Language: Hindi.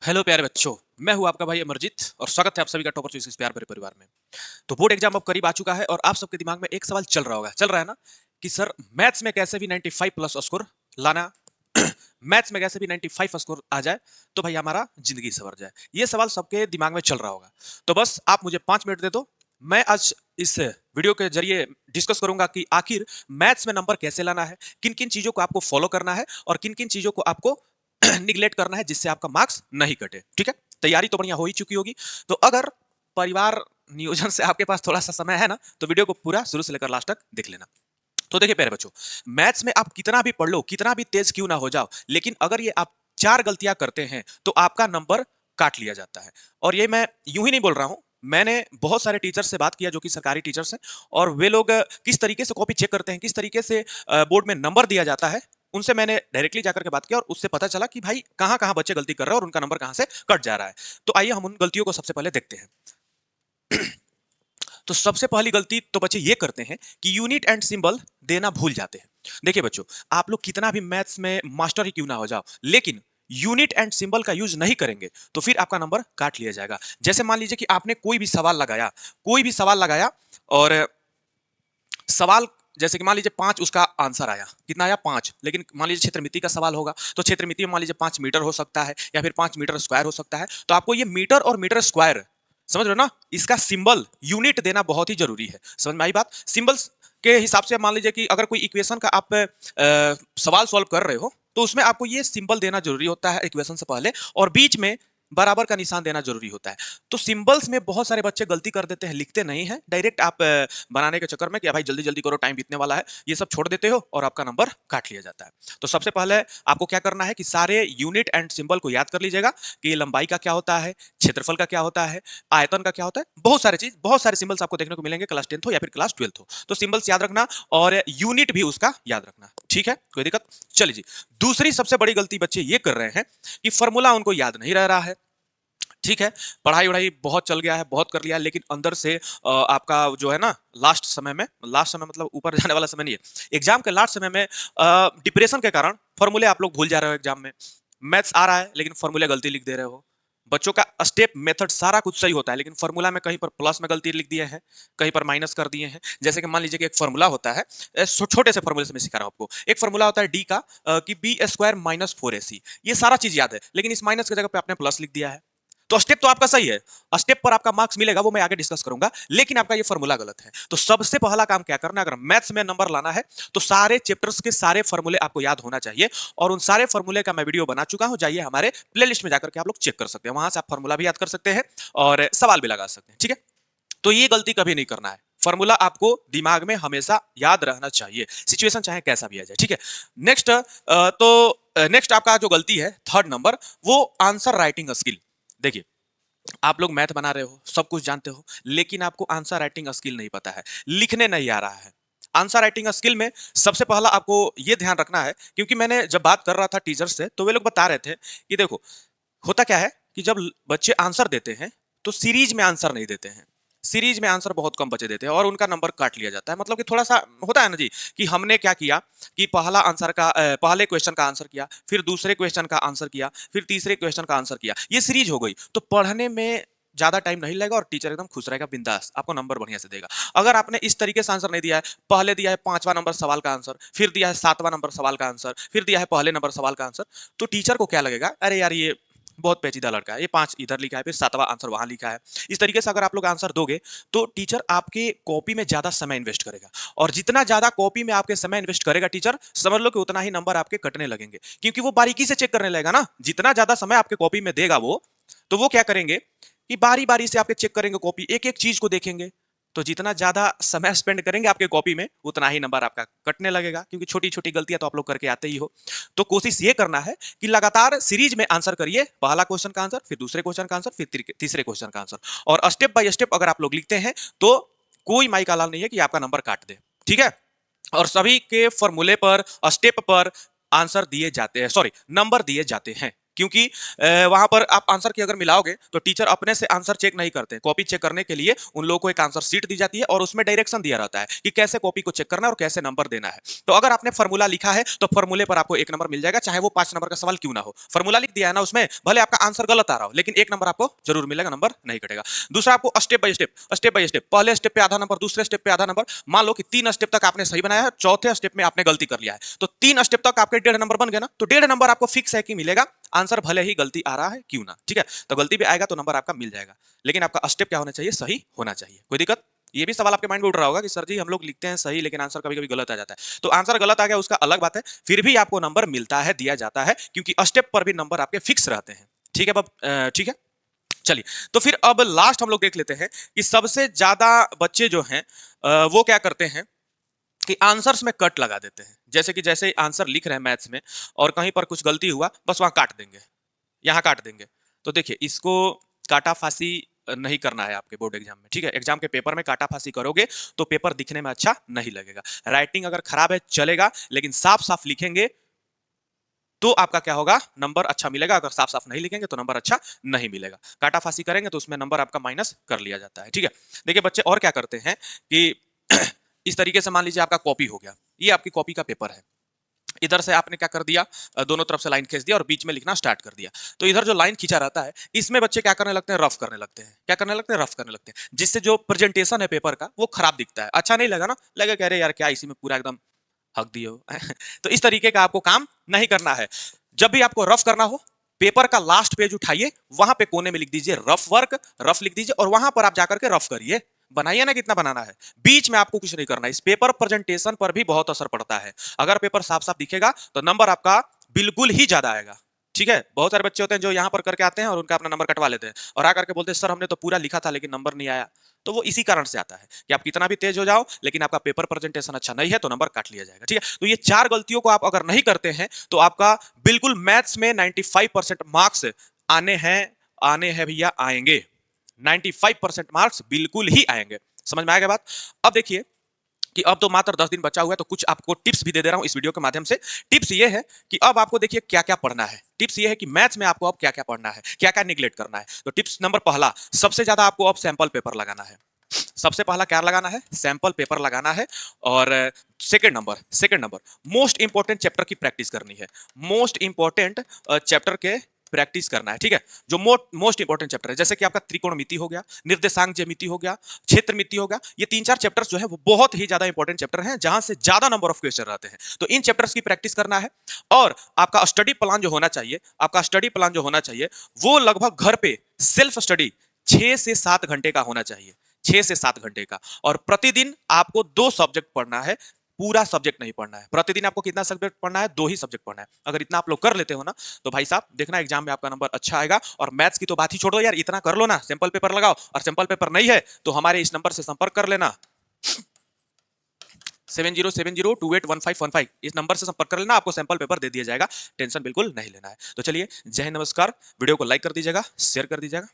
हेलो प्यारे बच्चों। मैं हूं आपका भाई अमरजीत और स्वागत है आप सभी का टॉपर चॉइस इस प्यार भरे परिवार में। तो बोर्ड एग्जाम अब करीब आ चुका है और आप सबके दिमाग में एक सवाल चल रहा है ना कि सर मैथ्स में कैसे भी 95 प्लस स्कोर लाना। मैथ्स में कैसे भी 95 स्कोर आ जाए तो भाई हमारा जिंदगी सवर जाए। ये सवाल सबके दिमाग में चल रहा होगा। तो बस आप मुझे 5 मिनट दे दो। मैं आज इस वीडियो के जरिए डिस्कस करूंगा कि आखिर मैथ्स में नंबर कैसे लाना है, किन किन चीजों को आपको फॉलो करना है और किन किन चीजों को आपको निगलेक्ट करना है जिससे आपका मार्क्स नहीं कटे। ठीक है, तैयारी तो बढ़िया हो ही चुकी होगी। तो अगर परिवार नियोजन से आपके पास थोड़ा सा समय है ना, तो वीडियो को पूरा शुरू से लेकर लास्ट तक देख लेना। तो देखिए प्यारे बच्चों, मैथ्स में आप कितना भी पढ़ लो, कितना भी तेज क्यों ना हो जाओ, लेकिन अगर ये आप 4 गलतियां करते हैं तो आपका नंबर काट लिया जाता है। और ये मैं यूं ही नहीं बोल रहा हूं, मैंने बहुत सारे टीचर्स से बात किया जो कि सरकारी टीचर्स हैं, और वे लोग किस तरीके से कॉपी चेक करते हैं, किस तरीके से बोर्ड में नंबर दिया जाता है, उनसे मैंने डायरेक्टली जाकर के बात किया और उससे पता चला कि भाई कहां कहां बच्चे गलती कर रहे हैं और उनका नंबर कहां से कट जा रहा है। तो आइए हम उन गलतियों को सबसे पहले देखते हैं। तो सबसे पहली गलती तो बच्चे ये करते हैं कि यूनिट एंड सिंबल देना भूल जाते हैं। देखिए बच्चों, आप लोग कितना भी मैथ्स में मास्टर ही क्यों ना हो जाओ, लेकिन यूनिट एंड सिंबल का यूज नहीं करेंगे तो फिर आपका नंबर काट लिया जाएगा। जैसे मान लीजिए कि आपने कोई भी सवाल लगाया और सवाल जैसे कि मान लीजिए 5 उसका आंसर आया, कितना आया 5, लेकिन मान लीजिए क्षेत्रमिति का सवाल होगा तो क्षेत्रमिति में मान लीजिए 5 मीटर हो सकता है या फिर 5 मीटर स्क्वायर हो सकता है। तो आपको ये मीटर और मीटर स्क्वायर समझ रहे हो ना, इसका सिंबल यूनिट देना बहुत ही जरूरी है। समझ में आई बात? सिंबल्स के हिसाब से मान लीजिए कि अगर कोई इक्वेशन का आप सवाल सॉल्व कर रहे हो तो उसमें आपको ये सिंबल देना जरूरी होता है इक्वेशन से पहले, और बीच में बराबर का निशान देना जरूरी होता है। तो सिंबल्स में बहुत सारे बच्चे गलती कर देते हैं, लिखते नहीं है, डायरेक्ट आप बनाने के चक्कर में कि भाई जल्दी जल्दी करो टाइम बीतने वाला है, ये सब छोड़ देते हो और आपका नंबर काट लिया जाता है। तो सबसे पहले आपको क्या करना है कि सारे यूनिट एंड सिंबल को याद कर लीजिएगा कि लंबाई का क्या होता है, क्षेत्रफल का क्या होता है, आयतन का क्या होता है, बहुत सारे सिंबल्स आपको देखने को मिलेंगे क्लास 10th हो या फिर क्लास 12th हो। तो सिंबल्स याद रखना और यूनिट भी उसका याद रखना। ठीक है, कोई दिक्कत? चलिए जी। दूसरी सबसे बड़ी गलती बच्चे ये कर रहे हैं कि फॉर्मूला उनको याद नहीं रह रहा है। ठीक है, पढ़ाई वढ़ाई बहुत चल गया है, बहुत कर लिया है, लेकिन अंदर से आपका जो है ना, लास्ट समय मतलब ऊपर जाने वाला समय नहीं है, एग्जाम के लास्ट समय में डिप्रेशन के कारण फॉर्मूले आप लोग भूल जा रहे हो। एग्जाम में मैथ्स आ रहा है लेकिन फॉर्मूले गलती लिख दे रहे हो। बच्चों का स्टेप मेथड सारा कुछ सही होता है, लेकिन फॉर्मूला में कहीं पर प्लस में गलती लिख दिए हैं, कहीं पर माइनस कर दिए हैं। जैसे कि मान लीजिए कि एक फॉर्मूला होता है, छोटे से फॉर्मूले से मैं सिखा रहा हूं आपको। एक फॉर्मूला होता है डी का, कि बी स्क्वायर माइनस 4ac। ये सारा चीज याद है, लेकिन इस माइनस की जगह पे आपने प्लस लिख दिया है। तो स्टेप तो आपका सही है, स्टेप पर आपका मार्क्स मिलेगा, वो मैं आगे डिस्कस करूंगा, लेकिन आपका ये फॉर्मूला गलत है। तो सबसे पहला काम क्या करना है, अगर मैथ्स में नंबर लाना है तो सारे चैप्टर्स के सारे फॉर्मूले आपको याद होना चाहिए, और उन सारे फॉर्मूले का मैं वीडियो बना चुका हूं, जाइए हमारे प्लेलिस्ट में जाकर के आप लोग चेक कर सकते हैं, वहां से आप फॉर्मूला भी याद कर सकते हैं और सवाल भी लगा सकते हैं। ठीक है, तो ये गलती कभी नहीं करना है। फॉर्मूला आपको दिमाग में हमेशा याद रहना चाहिए, सिचुएशन चाहे कैसा भी आ जाए। ठीक है, नेक्स्ट नेक्स्ट आपका जो गलती है थर्ड नंबर, वो आंसर राइटिंग स्किल। देखिए, आप लोग मैथ बना रहे हो, सब कुछ जानते हो, लेकिन आपको आंसर राइटिंग स्किल नहीं पता है, लिखने नहीं आ रहा है। आंसर राइटिंग स्किल में सबसे पहला आपको यह ध्यान रखना है, क्योंकि मैंने जब बात कर रहा था टीचर से तो वे लोग बता रहे थे कि देखो, होता क्या है कि जब बच्चे आंसर देते हैं तो सीरीज में आंसर नहीं देते हैं। सीरीज में आंसर बहुत कम बच्चे देते हैं और उनका नंबर काट लिया जाता है। मतलब कि थोड़ा सा होता है ना जी, कि हमने क्या किया कि पहले क्वेश्चन का आंसर किया, फिर दूसरे क्वेश्चन का आंसर किया, फिर तीसरे क्वेश्चन का आंसर किया, ये सीरीज हो गई। तो पढ़ने में ज्यादा टाइम नहीं लगेगा और टीचर एकदम खुश रहेगा, बिंदास आपको नंबर बढ़िया से देगा। अगर आपने इस तरीके से आंसर नहीं दिया है, पहले दिया है 5वां नंबर सवाल का आंसर, फिर दिया है 7वां नंबर सवाल का आंसर, फिर दिया है पहले नंबर सवाल का आंसर, तो टीचर को क्या लगेगा, अरे यार ये बहुत पेचीदा लड़का है, ये 5 इधर लिखा है, फिर 7वां आंसर वहां लिखा है। इस तरीके से अगर आप लोग आंसर दोगे तो टीचर आपके कॉपी में ज्यादा समय इन्वेस्ट करेगा, और जितना ज्यादा कॉपी में आपके समय इन्वेस्ट करेगा टीचर, समझ लो कि उतना ही नंबर आपके कटने लगेंगे, क्योंकि वो बारीकी से चेक करने लगेगा ना। जितना ज्यादा समय आपके कॉपी में देगा वो, तो वो क्या करेंगे कि बारी बारी से आपके चेक करेंगे, कॉपी एक एक चीज को देखेंगे। तो जितना ज्यादा समय स्पेंड करेंगे आपके कॉपी में, उतना ही नंबर आपका कटने लगेगा, क्योंकि छोटी छोटी गलतियां तो आप लोग करके आते ही हो। तो कोशिश ये करना है कि लगातार सीरीज में आंसर करिए, पहला क्वेश्चन का आंसर, फिर दूसरे क्वेश्चन का आंसर, फिर तीसरे क्वेश्चन का आंसर, और स्टेप बाय स्टेप अगर आप लोग लिखते हैं तो कोई माई का लाल नहीं है कि आपका नंबर काट दे। ठीक है, और सभी के फॉर्मूले पर, स्टेप पर आंसर दिए जाते हैं, सॉरी नंबर दिए जाते हैं। क्योंकि वहां पर आप आंसर की अगर मिलाओगे तो टीचर अपने से आंसर चेक नहीं करते, कॉपी चेक करने के लिए उन लोगों को एक आंसर शीट दी जाती है और उसमें डायरेक्शन दिया रहता है कि कैसे कॉपी को चेक करना है और कैसे नंबर देना है। तो अगर आपने फॉर्मूला लिखा है तो फॉर्मूले पर आपको 1 नंबर मिल जाएगा, चाहे वो 5 नंबर का सवाल क्यों ना हो। फॉर्मूला लिख दिया है ना उसमें, भले आपका आंसर गलत आ रहा हो लेकिन 1 नंबर आपको जरूर मिलेगा, नंबर नहीं कटेगा। दूसरा, आपको स्टेप बाय स्टेप, पहले स्टेप पे आधा नंबर, दूसरे स्टेप पे आधा नंबर। मान लो कि 3 स्टेप तक आपने सही बनाया है, चौथे स्टेप में आपने गलती कर लिया है, तो 3 स्टेप तक आपके 1.5 नंबर बन गए ना, तो 1.5 नंबर आपको फिक्स है कि मिलेगा, आंसर भले ही गलती आ रहा है क्यों ना। ठीक है, तो गलती भी आएगा तो नंबर आपका मिल जाएगा, लेकिन आपका स्टेप क्या होना चाहिए, सही होना चाहिए। कोई दिक्कत? ये भी सवाल आपके माइंड में उठ रहा होगा कि सर जी हम लोग लिखते हैं सही लेकिन आंसर कभी कभी गलत आ जाता है। तो आंसर गलत आ गया उसका अलग बात है, फिर भी आपको नंबर मिलता है, दिया जाता है, क्योंकि स्टेप पर भी नंबर आपके फिक्स रहते हैं। ठीक है ठीक है, चलिए। तो फिर अब लास्ट हम लोग देख लेते हैं कि सबसे ज्यादा बच्चे जो हैं वो क्या करते हैं कि आंसर्स में कट लगा देते हैं। जैसे कि जैसे आंसर लिख रहे हैं मैथ्स में और कहीं पर कुछ गलती हुआ, बस वहां काट देंगे, यहाँ काट देंगे। तो देखिए, इसको काटा फांसी नहीं करना है आपके बोर्ड एग्जाम में। ठीक है, एग्जाम के पेपर में काटा फांसी करोगे तो पेपर दिखने में अच्छा नहीं लगेगा। राइटिंग अगर खराब है चलेगा, लेकिन साफ साफ लिखेंगे तो आपका क्या होगा, नंबर अच्छा मिलेगा। अगर साफ साफ नहीं लिखेंगे तो नंबर अच्छा नहीं मिलेगा। काटा फांसी करेंगे तो उसमें नंबर आपका माइनस कर लिया जाता है। ठीक है, देखिए बच्चे और क्या करते हैं कि इस तरीके से मान लीजिए आपका कॉपी हो गया, ये आपकी कॉपी का पेपर है, इधर से आपने क्या कर दिया, दोनों तरफ से लाइन खींच दिया और बीच में लिखना स्टार्ट कर दिया। तो इधर जो लाइन खींचा रहता है इसमें बच्चे क्या करने लगते हैं, रफ करने लगते हैं। क्या करने लगते हैं, रफ करने लगते हैं, जिससे जो प्रेजेंटेशन है पेपर का वो खराब दिखता है, अच्छा नहीं लगा ना, लगे कह रहे यार क्या इसी में पूरा एकदम हक दिए हो। तो इस तरीके का आपको काम नहीं करना है। जब भी आपको रफ करना हो, पेपर का लास्ट पेज उठाइए, वहां पे कोने में लिख दीजिए रफ वर्क, रफ लिख दीजिए और वहां पर आप जाकर के रफ करिए, बनाइए ना कितना बनाना है। बीच में आपको कुछ नहीं करना है। इस पेपर प्रेजेंटेशन पर भी बहुत असर पड़ता है। अगर पेपर साफ साफ दिखेगा तो नंबर आपका बिल्कुल ही ज्यादा आएगा। ठीक है, बहुत सारे बच्चे होते हैं जो यहां पर करके आते हैं और उनका अपना नंबर कटवा लेते हैं और आकर के बोलते हैं सर हमने तो पूरा लिखा था लेकिन नंबर नहीं आया। तो वो इसी कारण से आता है कि आप कितना भी तेज हो जाओ लेकिन आपका पेपर प्रेजेंटेशन अच्छा नहीं है तो नंबर काट लिया जाएगा। ठीक है, तो ये 4 गलतियों को आप अगर नहीं करते हैं तो आपका बिल्कुल मैथ्स में 95% मार्क्स आने हैं भैया, आएंगे। 95% मार्क्स बिल्कुल ही आएंगे। समझ में आएगा बात? अब देखिए कि अब तो मात्र 10 दिन बचा हुआ है, तो कुछ आपको टिप्स भी दे दे रहा हूं इस वीडियो के माध्यम से। टिप्स ये है कि अब आपको देखिए क्या क्या पढ़ना है। टिप्स ये है कि मैथ्स में आपको अब क्या क्या पढ़ना है, क्या क्या निगलेक्ट करना है। तो टिप्स नंबर पहला, सबसे ज्यादा आपको अब सैंपल पेपर लगाना है। सबसे पहला क्या लगाना है, सैंपल पेपर लगाना है। और second number most important chapter की प्रैक्टिस करनी है। मोस्ट इंपॉर्टेंट चैप्टर के प्रैक्टिस करना है। ठीक है, जो मोस्ट इंपॉर्टेंट चैप्टर है, जैसे कि आपका त्रिकोणमिति हो गया, निर्देशांक ज्यामिति हो गया, क्षेत्रमिति हो गया, ये 3-4 चैप्टर्स जो है वो बहुत ही ज्यादा इंपॉर्टेंट चैप्टर हैं, जहां से ज्यादा नंबर ऑफ क्वेश्चन रहते हैं। तो इन चैप्टर्स की प्रैक्टिस करना है। और आपका स्टडी प्लान जो होना चाहिए, वो लगभग घर पे सेल्फ स्टडी 6 से 7 घंटे का होना चाहिए। 6 से 7 घंटे का। और प्रतिदिन आपको 2 सब्जेक्ट पढ़ना है, पूरा सब्जेक्ट नहीं पढ़ना है। प्रतिदिन आपको कितना सब्जेक्ट पढ़ना है, 2 ही सब्जेक्ट पढ़ना है। अगर इतना आप लोग कर लेते हो ना तो भाई साहब देखना एग्जाम में आपका नंबर अच्छा आएगा। और मैथ्स की तो बात ही छोड़ो यार, इतना कर लो ना, सैंपल पेपर लगाओ। और सैंपल पेपर नहीं है तो हमारे इस नंबर से संपर्क कर लेना, 7070281515। इस नंबर से संपर्क कर लेना, आपको सैंपल पेपर दे दिया जाएगा, टेंशन बिल्कुल नहीं लेना है। तो चलिए, जय हिंद, नमस्कार। वीडियो को लाइक कर दीजिएगा, शेयर कर दीजिएगा।